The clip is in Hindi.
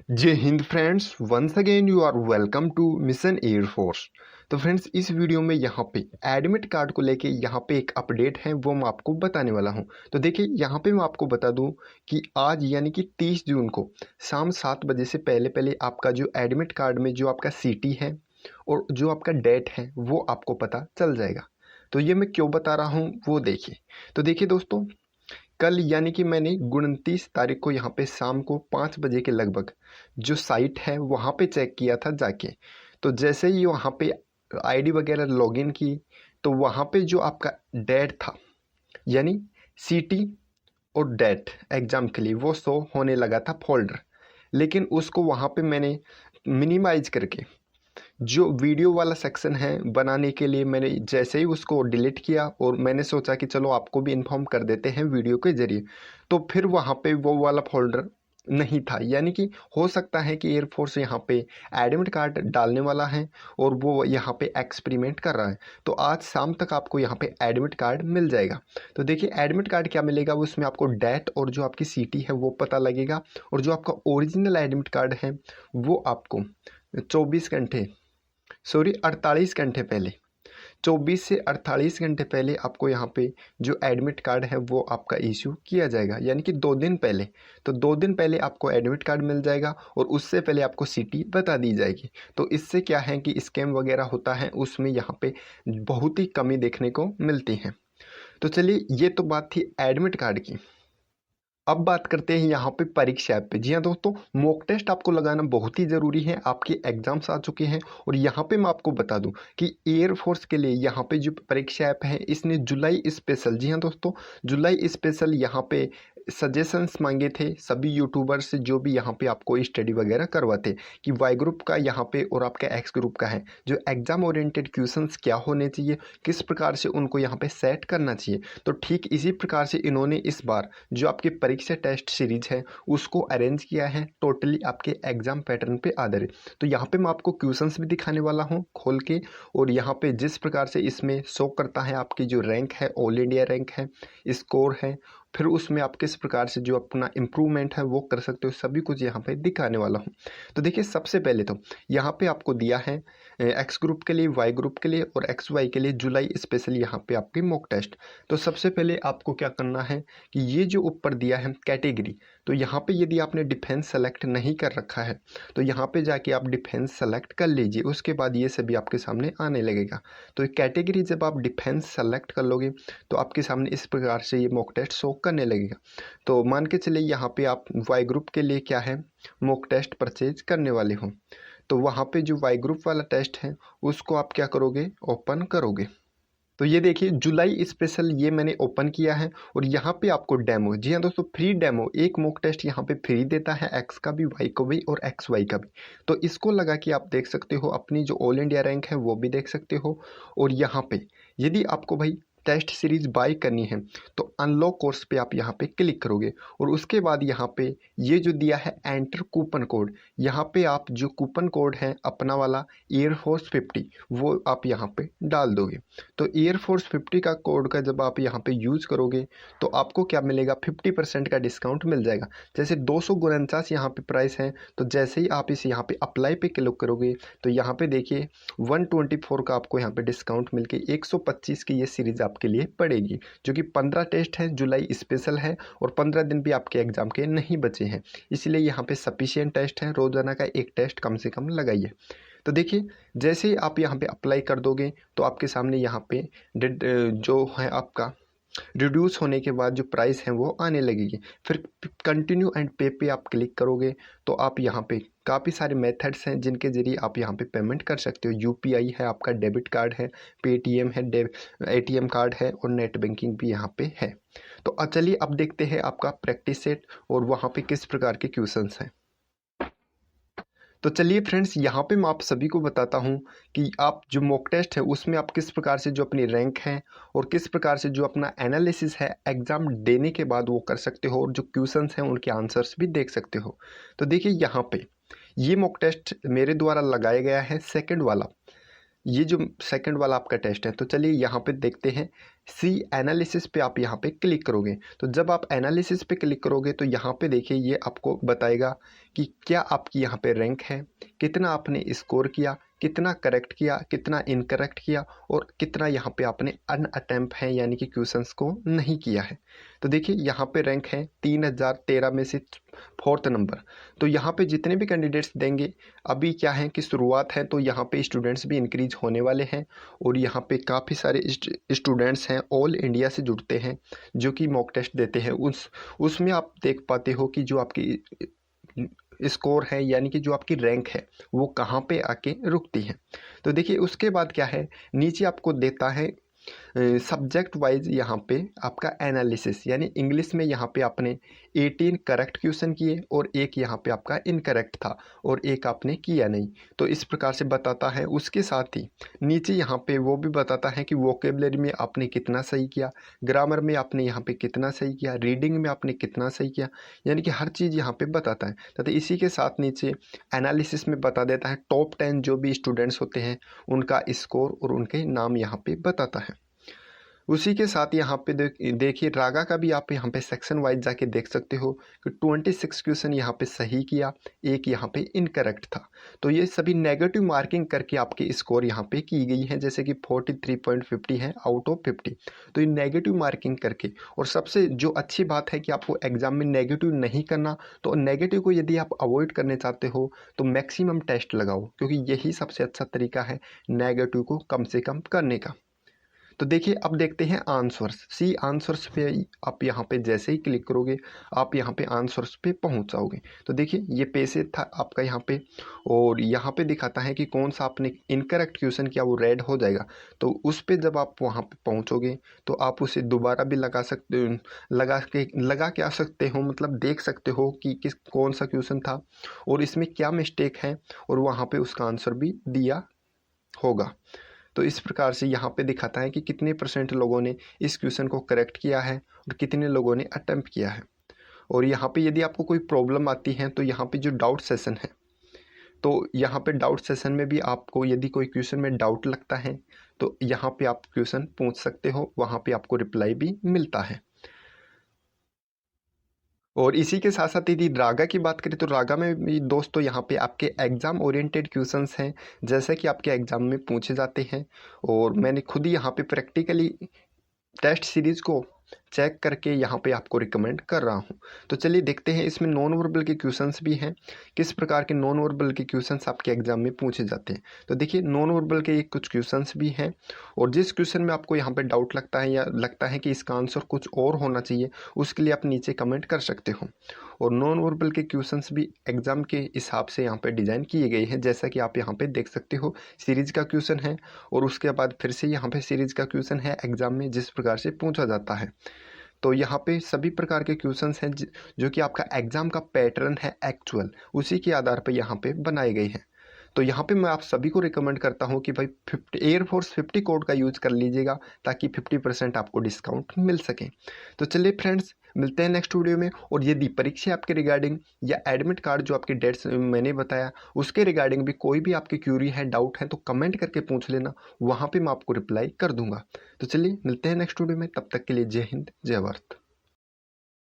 जय हिंद friends, once again you are welcome to mission air force. तो फ्रेंड्स, इस वीडियो में यहाँ पे एडमिट कार्ड को लेके यहाँ पे एक अपडेट है वो मैं आपको बताने वाला हूँ। तो देखिए, यहाँ पे मैं आपको बता दूँ कि आज यानी कि 30 जून को शाम 7 बजे से पहले पहले आपका जो एडमिट कार्ड में जो आपका सीटी है और जो आपका डेट है वो आपको पता चल जाएगा। तो ये मैं क्यों बता रहा हूँ वो देखिए। तो देखिए दोस्तों, कल यानी कि मैंने 29 तारीख को यहाँ पे शाम को 5 बजे के लगभग जो साइट है वहाँ पे चेक किया था जाके। तो जैसे ही वहाँ पे आईडी वगैरह लॉगिन की, तो वहाँ पे जो आपका डेट था यानी सीटी और डेट एग्ज़ाम के लिए वो शो होने लगा था फोल्डर। लेकिन उसको वहाँ पे मैंने मिनिमाइज करके जो वीडियो वाला सेक्शन है बनाने के लिए मैंने जैसे ही उसको डिलीट किया और मैंने सोचा कि चलो आपको भी इन्फॉर्म कर देते हैं वीडियो के ज़रिए, तो फिर वहाँ पे वो वाला फ़ोल्डर नहीं था। यानी कि हो सकता है कि एयरफोर्स यहाँ पे एडमिट कार्ड डालने वाला है और वो यहाँ पे एक्सपेरिमेंट कर रहा है। तो आज शाम तक आपको यहाँ पे एडमिट कार्ड मिल जाएगा। तो देखिए, एडमिट कार्ड क्या मिलेगा, उसमें आपको डेट और जो आपकी सीटी है वो पता लगेगा, और जो आपका ओरिजिनल एडमिट कार्ड है वो आपको 24 घंटे 48 घंटे पहले, 24 से 48 घंटे पहले आपको यहाँ पे जो एडमिट कार्ड है वो आपका इशू किया जाएगा, यानी कि 2 दिन पहले। तो 2 दिन पहले आपको एडमिट कार्ड मिल जाएगा और उससे पहले आपको सीटी बता दी जाएगी। तो इससे क्या है कि स्कैम वगैरह होता है उसमें यहाँ पे बहुत ही कमी देखने को मिलती है। तो चलिए, ये तो बात थी एडमिट कार्ड की। अब बात करते हैं यहाँ पे परीक्षा ऐप पे। जी हाँ दोस्तों, मॉक टेस्ट आपको लगाना बहुत ही ज़रूरी है। आपके एग्जाम्स आ चुके हैं और यहाँ पे मैं आपको बता दूं कि एयरफोर्स के लिए यहाँ पे जो परीक्षा ऐप है इसने जुलाई स्पेशल, जी हाँ दोस्तों, जुलाई स्पेशल यहाँ पे सजेशंस मांगे थे सभी यूट्यूबर से जो भी यहाँ पे आपको स्टडी वगैरह करवाते, कि वाई ग्रुप का यहाँ पे और आपका एक्स ग्रुप का है जो एग्जाम ओरिएंटेड क्वेश्चंस क्या होने चाहिए, किस प्रकार से उनको यहाँ पे सेट करना चाहिए। तो ठीक इसी प्रकार से इन्होंने इस बार जो आपकी परीक्षा टेस्ट सीरीज है उसको अरेंज किया है टोटली आपके एग्जाम पैटर्न पे आधारित। तो यहाँ पे मैं आपको क्वेश्चंस भी दिखाने वाला हूँ खोल के, और यहाँ पे जिस प्रकार से इसमें शो करता है आपकी जो रैंक है, ऑल इंडिया रैंक है, स्कोर है, फिर उसमें आप किस प्रकार से जो अपना इम्प्रूवमेंट है वो कर सकते हो, सभी कुछ यहाँ पे दिखाने वाला हूँ। तो देखिए, सबसे पहले तो यहाँ पे आपको दिया है एक्स ग्रुप के लिए, वाई ग्रुप के लिए और एक्स वाई के लिए जुलाई स्पेशल यहाँ पे आपकी मॉक टेस्ट। तो सबसे पहले आपको क्या करना है कि ये जो ऊपर दिया है कैटेगरी, तो यहाँ पे यदि आपने डिफेंस सेलेक्ट नहीं कर रखा है तो यहाँ पे जाके आप डिफेंस सेलेक्ट कर लीजिए। उसके बाद ये सभी आपके सामने आने लगेगा। तो कैटेगरी जब आप डिफेंस सेलेक्ट कर लोगे तो आपके सामने इस प्रकार से ये मॉक टेस्ट शो करने लगेगा। तो मान के चलिए यहाँ पे आप वाई ग्रुप के लिए क्या है, मॉक टेस्ट परचेज करने वाले हो। तो वहाँ पे जो वाई ग्रुप वाला टेस्ट है उसको आप क्या करोगे, ओपन करोगे। तो ये देखिए, जुलाई स्पेशल ये मैंने ओपन किया है और यहाँ पे आपको डेमो, जी हाँ दोस्तों, फ्री डेमो एक मॉक टेस्ट यहाँ पे फ्री देता है, एक्स का भी, वाई को भी और एक्स वाई का भी। तो इसको लगा कि आप देख सकते हो अपनी जो ऑल इंडिया रैंक है वो भी देख सकते हो। और यहाँ पे यदि आपको भाई टेस्ट सीरीज बाय करनी है तो अनलॉक कोर्स पे आप यहाँ पे क्लिक करोगे और उसके बाद यहाँ पे ये जो दिया है एंटर कूपन कोड, यहाँ पे आप जो कूपन कोड है अपना वाला एयरफोर्स 50 वो आप यहाँ पे डाल दोगे। तो एयरफोर्स 50 का कोड का जब आप यहाँ पे यूज़ करोगे तो आपको क्या मिलेगा, 50% का डिस्काउंट मिल जाएगा। जैसे 249 यहाँ पे प्राइस है, तो जैसे ही आप इस यहाँ पे अप्लाई पे क्लिक करोगे तो यहाँ पे देखिए 124 का आपको यहाँ पे डिस्काउंट मिलके 125 की ये सीरीज़ आपके लिए पड़ेगी, जो कि 15 टेस्ट है, जुलाई स्पेशल है और 15 दिन भी आपके एग्जाम के नहीं बचे हैं। इसलिए यहाँ पे सफिशिएंट टेस्ट है, रोज़ाना का एक टेस्ट कम से कम लगाइए। तो देखिए, जैसे ही आप यहाँ पे अप्लाई कर दोगे तो आपके सामने यहाँ पे जो है आपका रिड्यूस होने के बाद जो प्राइस है वो आने लगेगी। फिर कंटिन्यू एंड पे आप क्लिक करोगे तो आप यहाँ पे काफ़ी सारे मेथड्स हैं जिनके ज़रिए आप यहाँ पे पेमेंट कर सकते हो। यूपीआई है, आपका डेबिट कार्ड है, पेटीएम है, एटीएम कार्ड है और नेट बैंकिंग भी यहाँ पे है। तो चलिए अब देखते हैं आपका प्रैक्टिस सेट और वहाँ पे किस प्रकार के क्वेश्चंस हैं। तो चलिए फ्रेंड्स, यहाँ पे मैं आप सभी को बताता हूँ कि आप जो मॉक टेस्ट है उसमें आप किस प्रकार से जो अपनी रैंक है और किस प्रकार से जो अपना एनालिसिस है एग्ज़ाम देने के बाद वो कर सकते हो, और जो क्वेश्चंस हैं उनके आंसर्स भी देख सकते हो। तो देखिए, यहाँ पे ये मॉक टेस्ट मेरे द्वारा लगाया गया है सेकंड वाला, ये जो सेकंड वाला आपका टेस्ट है, तो चलिए यहाँ पे देखते हैं। सी एनालिसिस पे आप यहाँ पे क्लिक करोगे, तो जब आप एनालिसिस पे क्लिक करोगे तो यहाँ पे देखिए ये आपको बताएगा कि क्या आपकी यहाँ पे रैंक है, कितना आपने स्कोर किया, कितना करेक्ट किया, कितना इनकरेक्ट किया और कितना यहाँ पे आपने अनअटेम्प्ट है यानी कि क्वेश्चंस को नहीं किया है। तो देखिए यहाँ पे रैंक है 3013 में से 4th नंबर। तो यहाँ पे जितने भी कैंडिडेट्स देंगे, अभी क्या है कि शुरुआत है, तो यहाँ पे स्टूडेंट्स भी इंक्रीज होने वाले हैं और यहाँ पे काफ़ी सारे स्टूडेंट्स हैं ऑल इंडिया से जुड़ते हैं जो कि मॉक टेस्ट देते हैं। उसमें आप देख पाते हो कि जो आपकी स्कोर है यानी कि जो आपकी रैंक है वो कहाँ पे आके रुकती है। तो देखिए उसके बाद क्या है, नीचे आपको देता है सब्जेक्ट वाइज यहाँ पे आपका एनालिसिस, यानी इंग्लिश में यहाँ पे आपने 18 करेक्ट क्वेश्चन किए और एक यहाँ पे आपका इनकरेक्ट था और एक आपने किया नहीं, तो इस प्रकार से बताता है। उसके साथ ही नीचे यहाँ पे वो भी बताता है कि वोकेबलरी में आपने कितना सही किया, ग्रामर में आपने यहाँ पे कितना सही किया, रीडिंग में आपने कितना सही किया, यानी कि हर चीज़ यहाँ पे बताता है। तथा इसी के साथ नीचे एनालिसिस में बता देता है टॉप 10 जो भी स्टूडेंट्स होते हैं उनका स्कोर और उनके नाम यहाँ पे बताता है। उसी के साथ यहाँ पे देखिए रागा का भी आप यहाँ पे सेक्शन वाइज जाके देख सकते हो कि 26 क्वेश्चन यहाँ पे सही किया, एक यहाँ पे इनकरेक्ट था। तो ये सभी नेगेटिव मार्किंग करके आपकी स्कोर यहाँ पे की गई है, जैसे कि 43.50 है आउट ऑफ 50। तो ये नेगेटिव मार्किंग करके, और सबसे जो अच्छी बात है कि आपको एग्जाम में नेगेटिव नहीं करना, तो नेगेटिव को यदि आप अवॉइड करने चाहते हो तो मैक्सिमम टेस्ट लगाओ, क्योंकि यही सबसे अच्छा तरीका है नेगेटिव को कम से कम करने का। तो देखिए अब देखते हैं आंसर्स। सी आंसर्स पे आप यहाँ पे जैसे ही क्लिक करोगे आप यहाँ पे आंसर्स पे पहुँच जाओगे। तो देखिए ये पेज था आपका यहाँ पे, और यहाँ पे दिखाता है कि कौन सा आपने इनकरेक्ट क्वेश्चन किया, वो रेड हो जाएगा। तो उस पे जब आप वहाँ पे पहुँचोगे तो आप उसे दोबारा भी लगा के आ सकते हो, मतलब देख सकते हो कि कौन सा क्वेश्चन था और इसमें क्या मिस्टेक है, और वहाँ पे उसका आंसर भी दिया होगा। तो इस प्रकार से यहाँ पे दिखाता है कि कितने % लोगों ने इस क्वेश्चन को करेक्ट किया है और कितने लोगों ने अटेम्प्ट किया है। और यहाँ पे यदि आपको कोई प्रॉब्लम आती है तो यहाँ पे जो डाउट सेशन है, तो यहाँ पे डाउट सेशन में भी आपको यदि कोई क्वेश्चन में डाउट लगता है तो यहाँ पे आप क्वेश्चन पूछ सकते हो, वहाँ पे आपको रिप्लाई भी मिलता है। और इसी के साथ साथ यदि रागा की बात करें तो रागा में भी दोस्तों यहाँ पे आपके एग्ज़ाम ओरिएंटेड क्वेश्चंस हैं, जैसे कि आपके एग्ज़ाम में पूछे जाते हैं। और मैंने खुद ही यहाँ पे प्रैक्टिकली टेस्ट सीरीज़ को चेक करके यहाँ पे आपको रिकमेंड कर रहा हूँ। तो चलिए देखते हैं इसमें नॉन वर्बल के क्वेश्चंस भी हैं, किस प्रकार के नॉन वर्बल के क्वेश्चंस आपके एग्जाम में पूछे जाते हैं। तो देखिए नॉन वर्बल के कुछ क्वेश्चंस भी हैं, और जिस क्वेश्चन में आपको यहाँ पे डाउट लगता है या लगता है कि इसका आंसर कुछ और होना चाहिए, उसके लिए आप नीचे कमेंट कर सकते हो। और नॉन वर्बल के क्वेश्चंस भी एग्ज़ाम के हिसाब से यहाँ पे डिज़ाइन किए गए हैं, जैसा कि आप यहाँ पे देख सकते हो। सीरीज़ का क्वेश्चन है और उसके बाद फिर से यहाँ पे सीरीज़ का क्वेश्चन है एग्ज़ाम में जिस प्रकार से पूछा जाता है। तो यहाँ पे सभी प्रकार के क्वेश्चंस हैं जो कि आपका एग्ज़ाम का पैटर्न है एक्चुअल, उसी के आधार पर यहाँ पे बनाए गए हैं। तो यहाँ पे मैं आप सभी को रिकमेंड करता हूँ कि भाई एयरफोर्स 50 कोड का यूज़ कर लीजिएगा, ताकि 50% आपको डिस्काउंट मिल सके। तो चलिए फ्रेंड्स, मिलते हैं नेक्स्ट वीडियो में। और यदि परीक्षा आपके रिगार्डिंग या एडमिट कार्ड जो आपके डेट्स मैंने बताया उसके रिगार्डिंग भी कोई भी आपकी क्यूरी है, डाउट है, तो कमेंट करके पूछ लेना, वहाँ पर मैं आपको रिप्लाई कर दूँगा। तो चलिए मिलते हैं नेक्स्ट वीडियो में, तब तक के लिए जय हिंद जय भारत।